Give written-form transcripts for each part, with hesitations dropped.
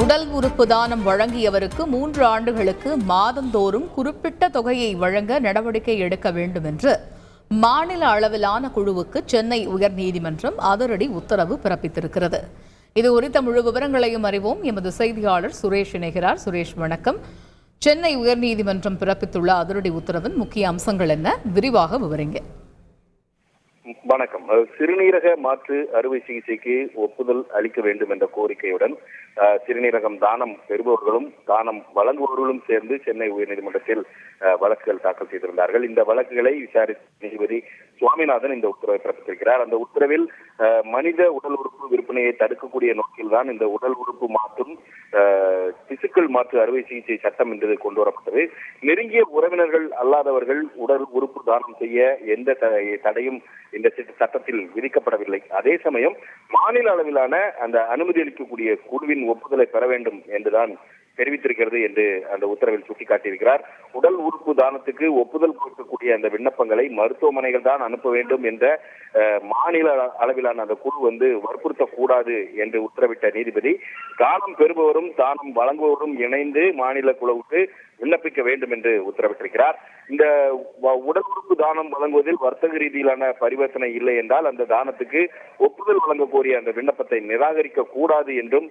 உடல் உறுப்பு தானம் வழங்கியவருக்கு 3 ஆண்டுகளுக்கு மாதந்தோறும் குறிப்பிட்ட தொகையை வழங்க நடவடிக்கை எடுக்க வேண்டும் என்று மாநில அளவிலான குழுவுக்கு சென்னை உயர்நீதிமன்றம் அதிரடி உத்தரவு பிறப்பித்திருக்கிறது. இது குறித்த முழு விவரங்களையும் அறிவோம். எமது செய்தியாளர் சுரேஷ் இணைகிறார். சுரேஷ், வணக்கம். சென்னை உயர்நீதிமன்றம் பிறப்பித்துள்ள அதிரடி உத்தரவின் முக்கிய அம்சங்கள் என்ன? விரிவாக விவரிங்க. வணக்கம். சிறுநீரக மாற்று அறுவை சிகிச்சைக்கு ஒப்புதல் அளிக்க வேண்டும் என்ற கோரிக்கையுடன் சிறுநீரகம் தானம் பெறுபவர்களும் தானம் வழங்குபவர்களும் சேர்ந்து சென்னை உயர்நீதிமன்றத்தில் வழக்குகள் தாக்கல் செய்திருந்தார்கள். இந்த வழக்குகளை விசாரித்த நீதிபதி சுவாமிநாதன் இந்த உத்தரவை பிறப்பித்திருக்கிறார். அந்த உத்தரவில் மனித உடல் உறுப்பு விற்பனையை தடுக்கக்கூடிய நோக்கில்தான் இந்த உடல் உறுப்பு மாற்றும் திசுக்கள் மாற்று அறுவை சிகிச்சை சட்டம் என்பது கொண்டு வரப்பட்டது. நெருங்கிய உறவினர்கள் அல்லாதவர்கள் உடல் உறுப்பு தானம் செய்ய எந்த தடையும் இந்த சட்டத்தில் விதிக்கப்படவில்லை. அதே சமயம் மாநில அளவிலான அந்த அனுமதி அளிக்கக்கூடிய குழுவின் ஒப்புதலை பெற வேண்டும் என்றுதான் தெரிவித்திருக்கிறது என்று அந்த உத்தரவில் சுட்டிக்காட்டியிருக்கிறார். உடல் உறுப்பு தானத்துக்கு ஒப்புதல் கொடுக்கக்கூடிய அந்த விண்ணப்பங்களை மருத்துவமனைகள் தான் அனுப்ப வேண்டும் என்ற மாநில அளவிலான அந்த குழு வற்புறுத்தக்கூடாது என்று உத்தரவிட்ட நீதிபதி, தானம் பெறுபவரும் தானம் வழங்குபவரும் இணைந்து மாநில குழுவுக்கு விண்ணப்பிக்க வேண்டும் என்று உத்தரவிட்டிருக்கிறார். இந்த உடல் உறுப்பு தானம் வழங்குவதில் வர்த்தக ரீதியிலான பரிவர்த்தனை இல்லை என்றால் அந்த தானத்துக்கு ஒப்புதல் வழங்க கோரிய அந்த விண்ணப்பத்தை நிராகரிக்க கூடாது என்றும்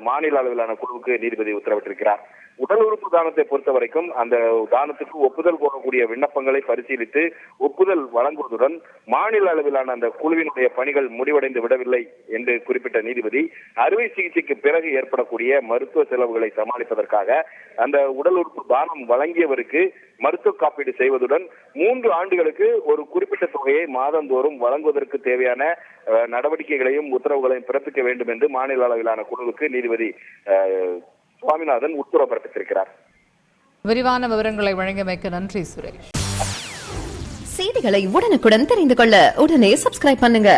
மாநில அளவிலான குழுவுக்கு நீதிபதி உத்தரவிட்டிருக்கிறார். உடல் உறுப்பு தானத்தை பொறுத்த வரைக்கும் அந்த தானத்துக்கு ஒப்புதல் கோரக்கூடிய விண்ணப்பங்களை பரிசீலித்து ஒப்புதல் வழங்குவதுடன் மாநில அளவிலான அந்த குழுவினுடைய பணிகள் முடிவடைந்து விடவில்லை என்று குறிப்பிட்ட நீதிபதி, அறுவை சிகிச்சைக்கு பிறகு ஏற்படக்கூடிய மருத்துவ செலவுகளை சமாளிப்பதற்காக அந்த உடல் உறுப்பு தானம் வழங்கியவருக்கு மருத்துவ காப்பீடு செய்வதுடன் 3 ஆண்டுகளுக்கு ஒரு குறிப்பிட்ட தொகையை மாதந்தோறும் வழங்குவதற்கு தேவையான நடவடிக்கைகளையும் உத்தரவுகளையும் பிறப்பிக்க வேண்டும் என்று மாநில அளவிலான குழுவுக்கு நீதிபதி சுவாமிநாதன் உத்தரவு பிறப்பித்திருக்கிறார். விரிவான விவரங்களை வழங்கியமைக்கு நன்றி சுரேஷ். செய்திகளை உடனுக்குடன் தெரிந்து கொள்ள உடனே சப்ஸ்கிரைப் பண்ணுங்க.